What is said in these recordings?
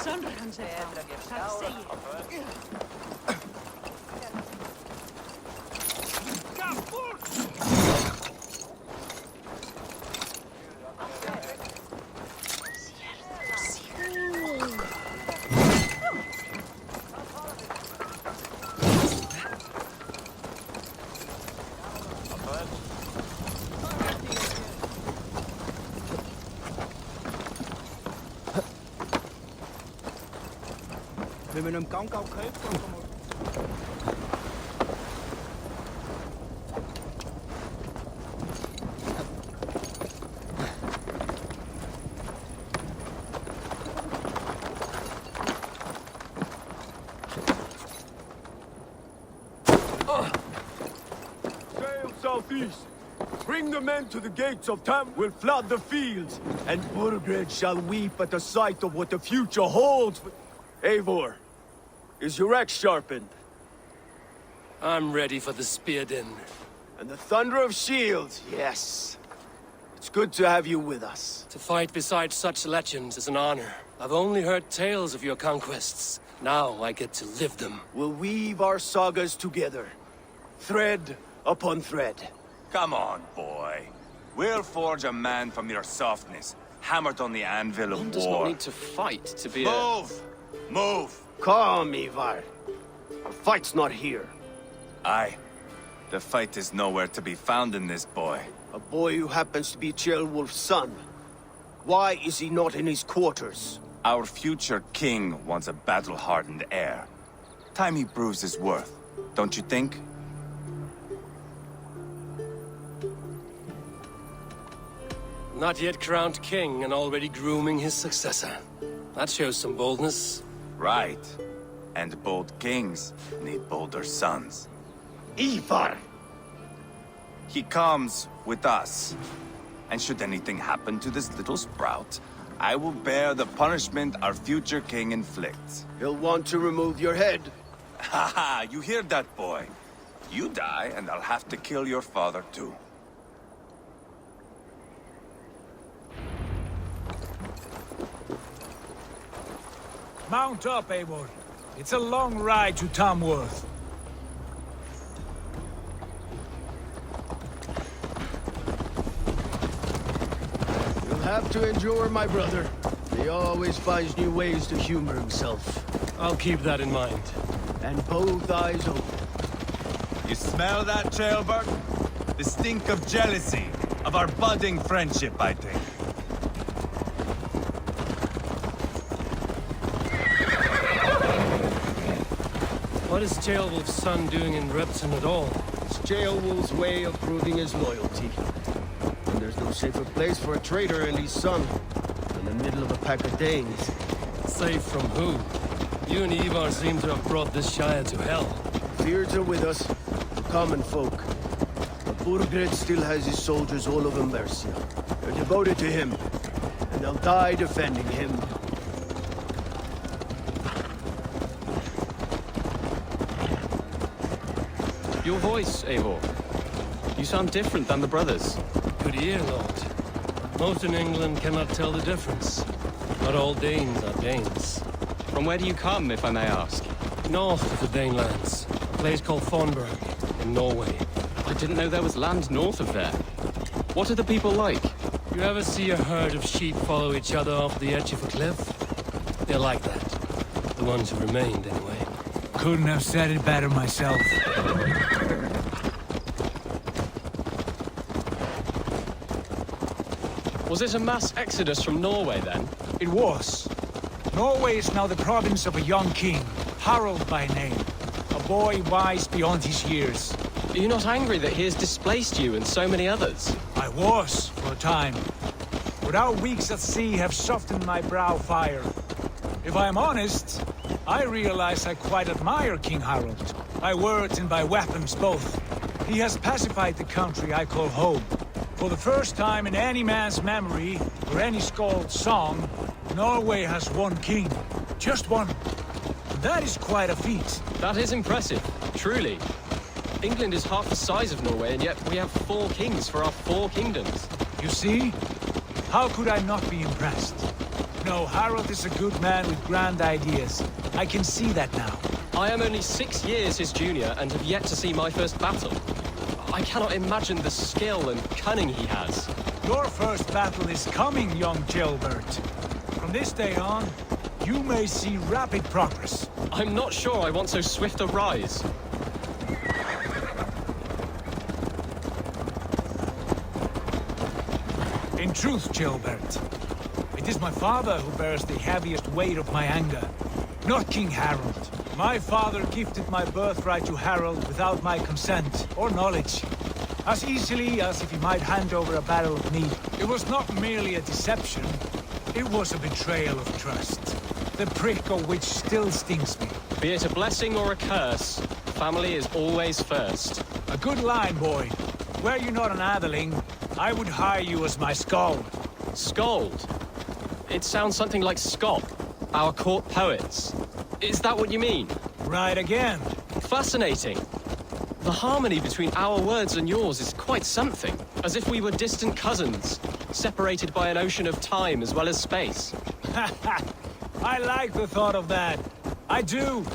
Sönderhan sig fram. Tack säger. Vil man gang købe? Sail southeast. Bring the men to the gates of Tam. We'll flood the fields, and Burgred shall weep at the sight of what the future holds. Eivor, is your axe sharpened? I'm ready for the spear din. And the thunder of shields, yes. It's good to have you with us. To fight beside such legends is an honor. I've only heard tales of your conquests. Now I get to live them. We'll weave our sagas together, thread upon thread. Come on, boy. We'll forge a man from your softness, hammered on the anvil of One war. does not need to fight to be Move! Move! Calm, Ivar. Our fight's not here. Aye. The fight is nowhere to be found in this boy. A boy who happens to be Ceolwulf's son. Why is he not in his quarters? Our future king wants a battle-hardened heir. Time he proves his worth, don't you think? Not yet crowned king and already grooming his successor. That shows some boldness. Right. And bold kings need bolder sons. Ivar! He comes with us. And should anything happen to this little sprout, I will bear the punishment our future king inflicts. He'll want to remove your head. Haha, you hear that, boy? You die, and I'll have to kill your father, too. Mount up, Eivor. It's a long ride to Tamworth. You'll have to endure, my brother. He always finds new ways to humor himself. I'll keep that in mind. And both eyes open. You smell that, Trailbird? The stink of jealousy, of our budding friendship, I think. What is Ceolwulf's son doing in Repton at all? It's Ceolwulf's way of proving his loyalty. And there's no safer place for a traitor and his son in the middle of a pack of Danes. Safe from who? You and Ivar seem to have brought this Shire to hell. Fears are with us, the common folk. But Burgred still has his soldiers all over Mercia. They're devoted to him, and they'll die defending him. Your voice, Eivor. You sound different than the brothers. Good ear, Lord. Most in England cannot tell the difference. Not all Danes are Danes. From where do you come, if I may ask? North of the Danelands, a place called Thornburg, in Norway. I didn't know there was land north of there. What are the people like? You ever see a herd of sheep follow each other off the edge of a cliff? They're like that. The ones who remained, anyway. Couldn't have said it better myself. Was it a mass exodus from Norway, then? It was. Norway is now the province of a young king, Harald by name. A boy wise beyond his years. Are you not angry that he has displaced you and so many others? I was, for a time. But our weeks at sea have softened my brow fire. If I am honest, I realize I quite admire King Harald. By words and by weapons both. He has pacified the country I call home. For the first time in any man's memory, or any skald's song, Norway has one king. Just one. And that is quite a feat. That is impressive, truly. England is half the size of Norway, and yet we have 4 kings for our 4 kingdoms. You see? How could I not be impressed? No, Harold is a good man with grand ideas. I can see that now. I am only 6 years his junior and have yet to see my first battle. I cannot imagine the skill and cunning he has. Your first battle is coming, young Gilbert. From this day on, you may see rapid progress. I'm not sure I want so swift a rise. In truth, Gilbert, it is my father who bears the heaviest weight of my anger, not King Harold. My father gifted my birthright to Harold without my consent or knowledge, as easily as if he might hand over a barrel of meat. It was not merely a deception, it was a betrayal of trust, the prick of which still stings me. Be it a blessing or a curse, family is always first. A good line, boy. Were you not an atheling, I would hire you as my skald. Scold? It sounds something like Scott, our court poets. Is that what you mean? Right again. Fascinating. The harmony between our words and yours is quite something. As if we were distant cousins, separated by an ocean of time as well as space. I like the thought of that. I do.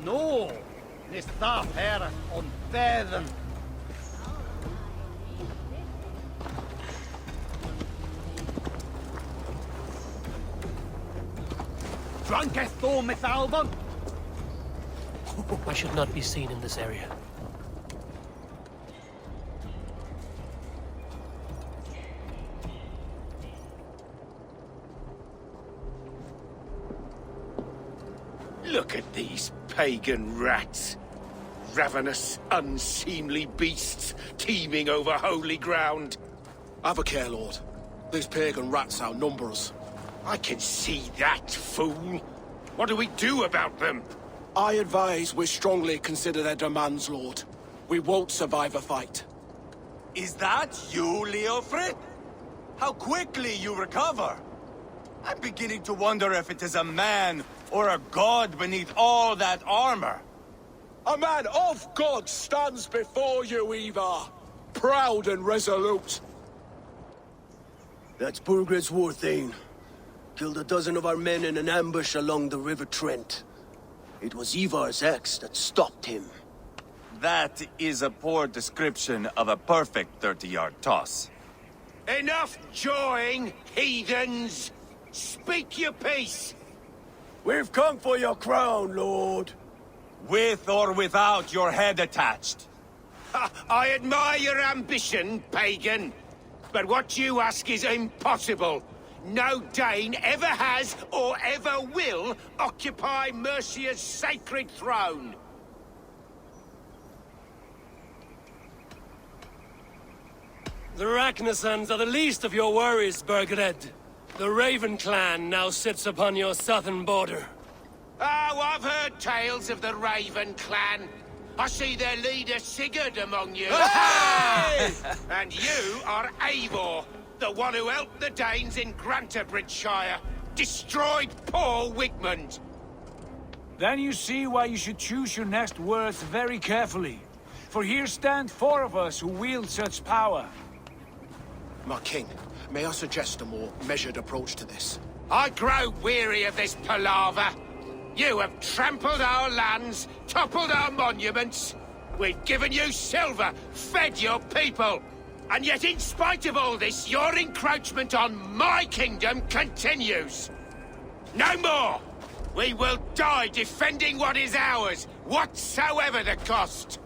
No, nes da her on bedden. Drunkest thou, Miss Albon? I should not be seen in this area. Look at these pagan rats. Ravenous, unseemly beasts teeming over holy ground. Have a care, Lord. These pagan rats outnumber us. I can see that, fool. What do we do about them? I advise we strongly consider their demands, Lord. We won't survive a fight. Is that you, Leofrid? How quickly you recover! I'm beginning to wonder if it is a man or a god beneath all that armor. A man of God stands before you, Ivar. Proud and resolute. That's Burgred's war thane. Killed a dozen of our men in an ambush along the River Trent. It was Ivar's axe that stopped him. That is a poor description of a perfect 30-yard toss. Enough jawing, heathens! Speak your piece! We've come for your crown, Lord. With or without your head attached. I admire your ambition, pagan. But what you ask is impossible. No Dane ever has or ever will occupy Mercia's sacred throne. The Ragnarsons are the least of your worries, Burgred. The Raven clan now sits upon your southern border. Oh, I've heard tales of the Raven clan. I see their leader Sigurd among you. Hey! And you are Eivor, the one who helped the Danes in Grantabridgeshire, destroyed poor Wigmund. Then you see why you should choose your next words very carefully. For here stand 4 of us who wield such power. My king, may I suggest a more measured approach to this? I grow weary of this palaver. You have trampled our lands, toppled our monuments. We've given you silver, fed your people. And yet, in spite of all this, your encroachment on my kingdom continues. No more! We will die defending what is ours, whatsoever the cost.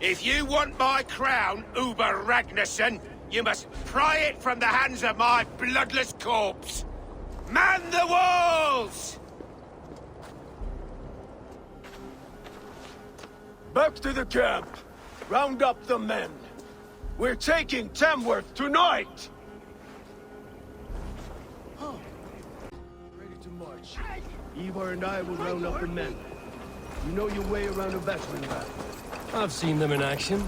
If you want my crown, Uber Ragnarsson, you must pry it from the hands of my bloodless corpse. Man the walls! Back to the camp. Round up the men. We're taking Tamworth tonight! Ready to march. Ivar and I will round up the men. You know your way around a battering ram. I've seen them in action.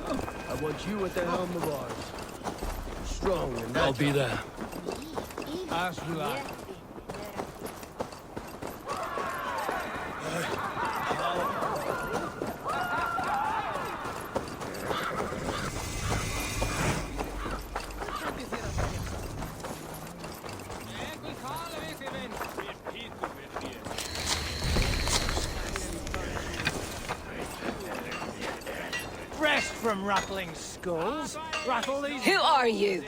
I want you at the helm of ours. Strong and I'll be there. As will I. Rest from rattling skulls. Rattle these. Who are you?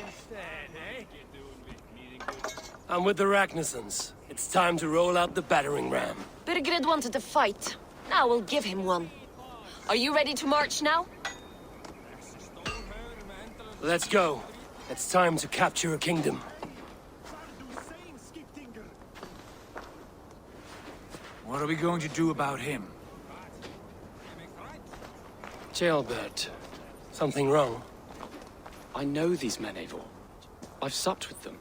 I'm with the Ragnarssons. It's time to roll out the battering ram. Birgred wanted to fight. Now we'll give him one. Are you ready to march now? Let's go. It's time to capture a kingdom. What are we going to do about him? Jailbird. Something wrong? I know these men, Eivor. I've supped with them.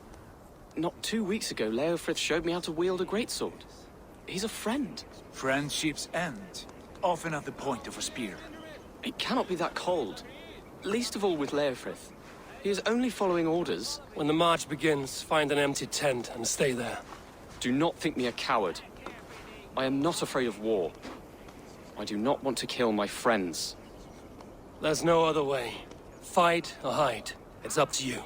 Not 2 weeks ago, Leofrith showed me how to wield a greatsword. He's a friend. Friendships end, often at the point of a spear. It cannot be that cold. Least of all with Leofrith. He is only following orders. When the march begins, find an empty tent and stay there. Do not think me a coward. I am not afraid of war. I do not want to kill my friends. There's no other way. Fight or hide. It's up to you.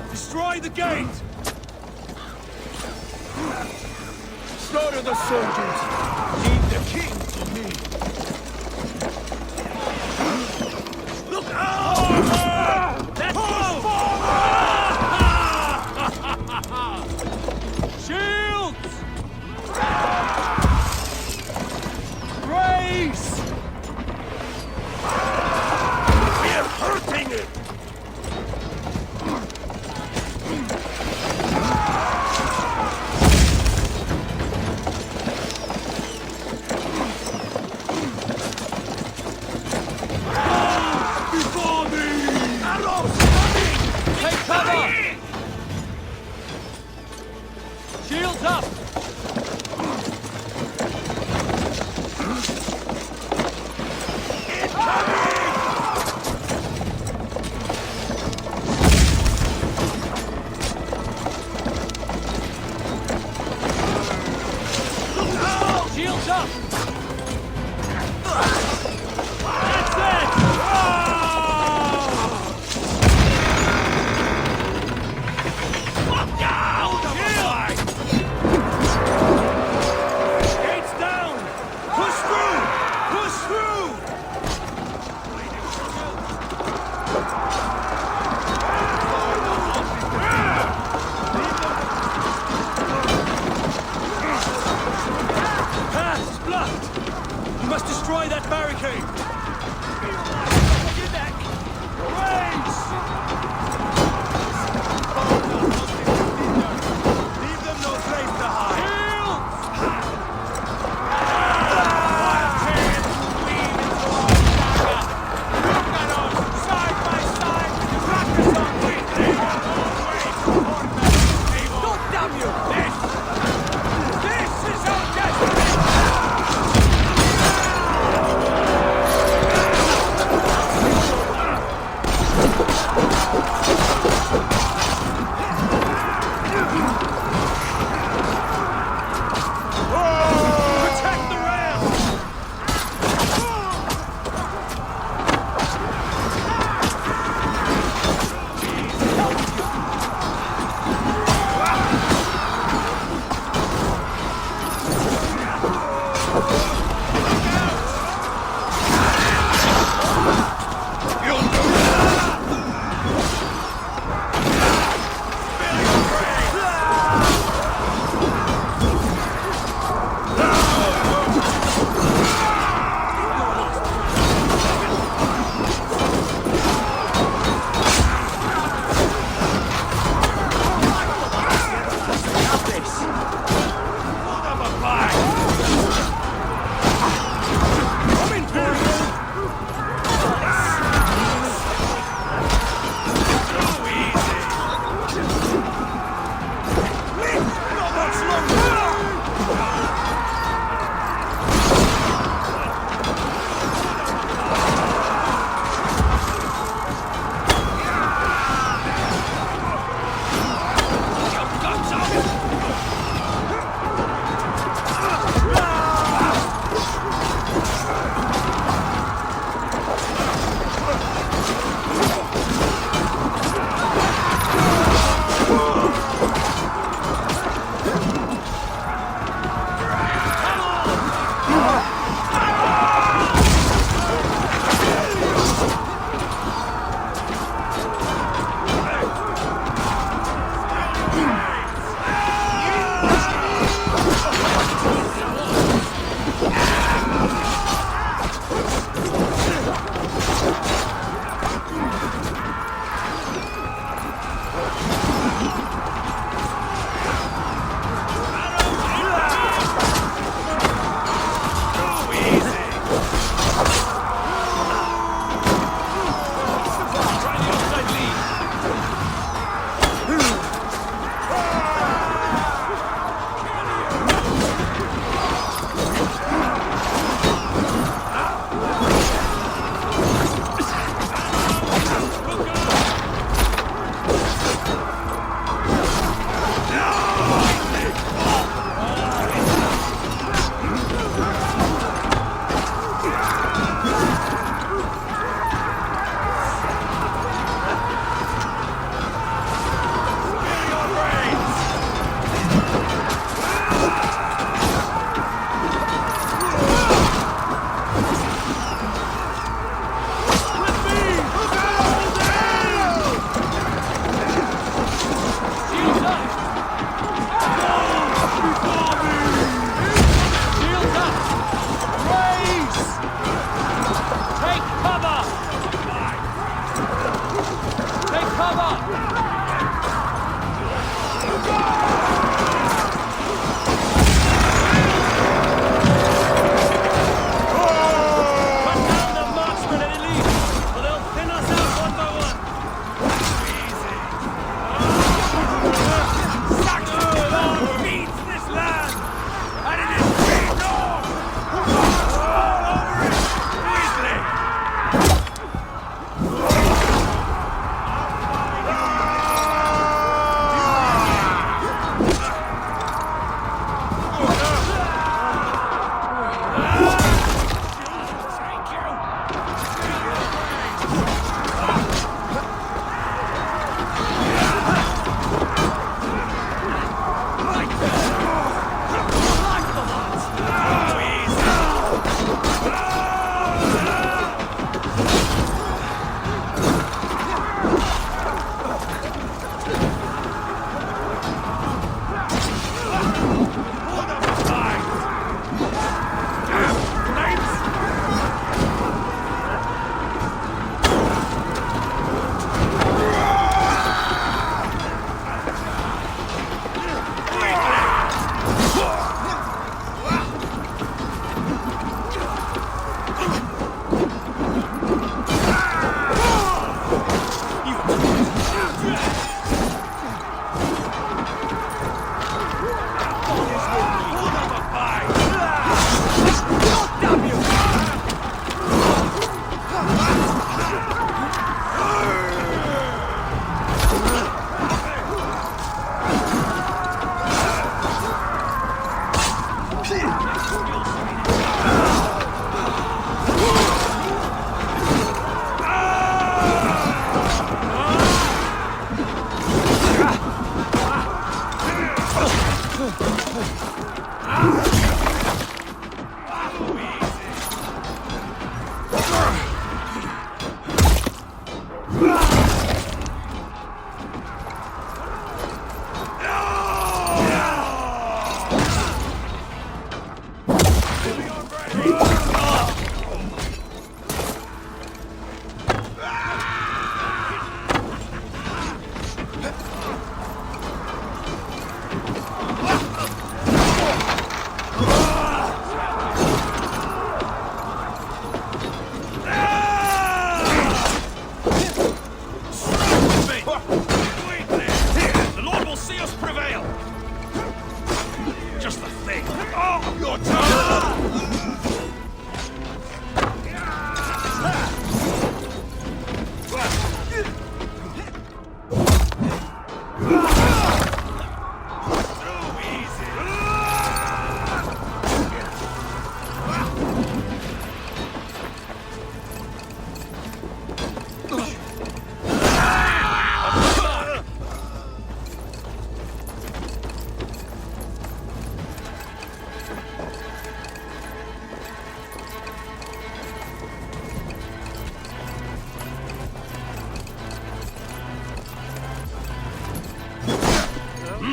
Destroy the gate! Slaughter the soldiers! Leave the king to me! Look out! Let's Shields! Grace! We're hurting it!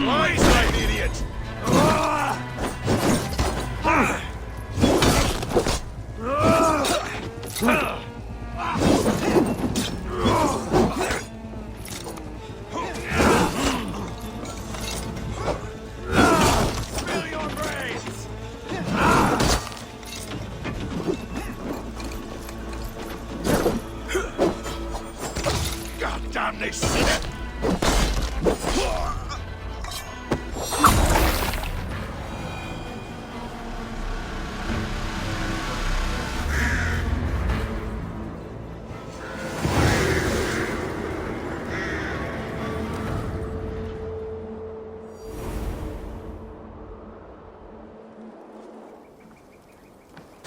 Why, Siberians? God damn this shit!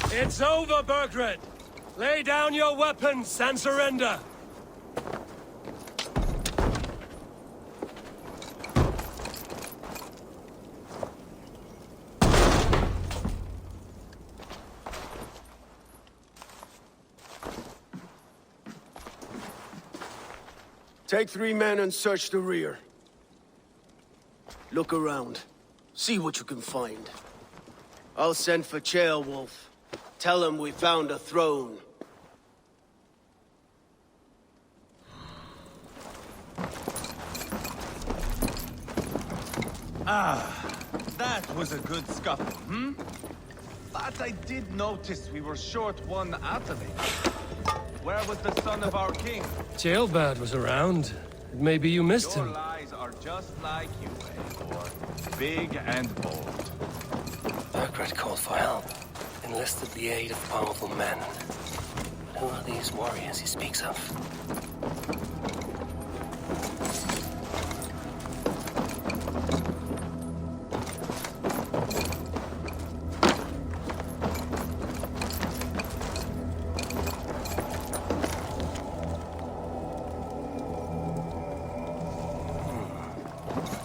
It's over, Burgred! Lay down your weapons and surrender! Take 3 men and search the rear. Look around. See what you can find. I'll send for Wolf. Tell him we found a throne. That was a good scuffle, hmm? But I did notice we were short one athlete. Where was the son of our king? Jailbird was around. Maybe you missed Your him. lies are just like you, Eivor. Big and bold. Burgred called for help. Enlisted the aid of powerful men. But who are these warriors he speaks of?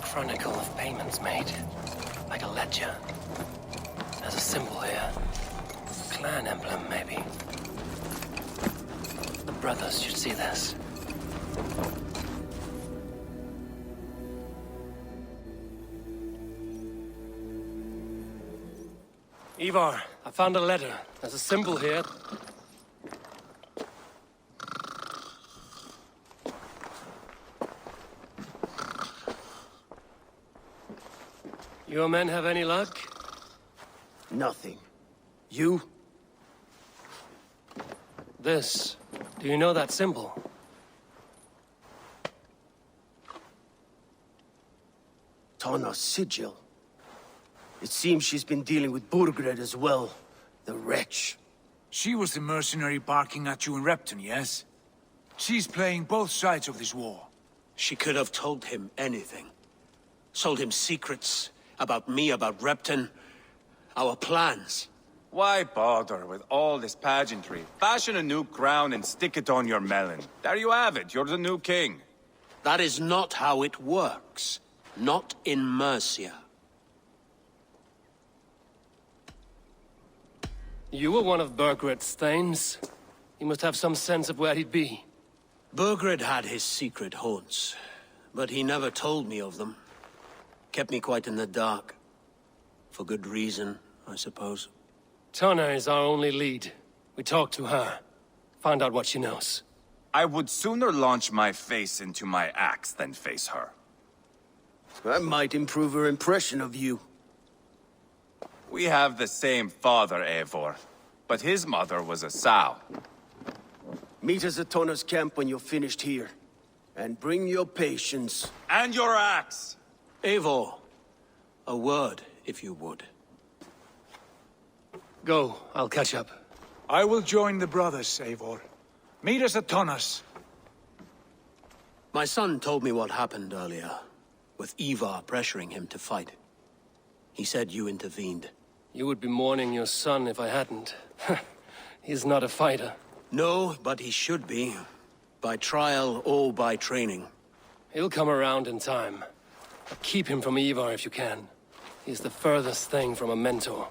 Chronicle of payments made. Like a ledger. There's a symbol here. Clan emblem, maybe. The brothers should see this. Ivar, I found a letter. There's a symbol here. Your men have any luck? Nothing. You? This. Do you know that symbol? Tana's sigil. It seems she's been dealing with Burgred as well. The wretch. She was the mercenary barking at you in Repton, yes? She's playing both sides of this war. She could have told him anything. Sold him secrets about me, about Repton, our plans. Why bother with all this pageantry? Fashion a new crown and stick it on your melon. There you have it, you're the new king. That is not how it works. Not in Mercia. You were one of Burgred's thanes. He must have some sense of where he'd be. Burgred had his secret haunts, but he never told me of them. Kept me quite in the dark. For good reason, I suppose. Tana is our only lead. We talked to her. Find out what she knows. I would sooner launch my face into my axe than face her. That might improve her impression of you. We have the same father, Eivor, but his mother was a sow. Meet us at Tana's camp when you're finished here. And bring your patience. And your axe! Eivor, a word, if you would. Go, I'll catch up. I will join the brothers, Eivor. Meet us at Tana's. My son told me what happened earlier, with Ivar pressuring him to fight. He said you intervened. You would be mourning your son if I hadn't. He's not a fighter. No, but he should be. By trial or by training. He'll come around in time. But keep him from Ivar if you can. He's the furthest thing from a mentor.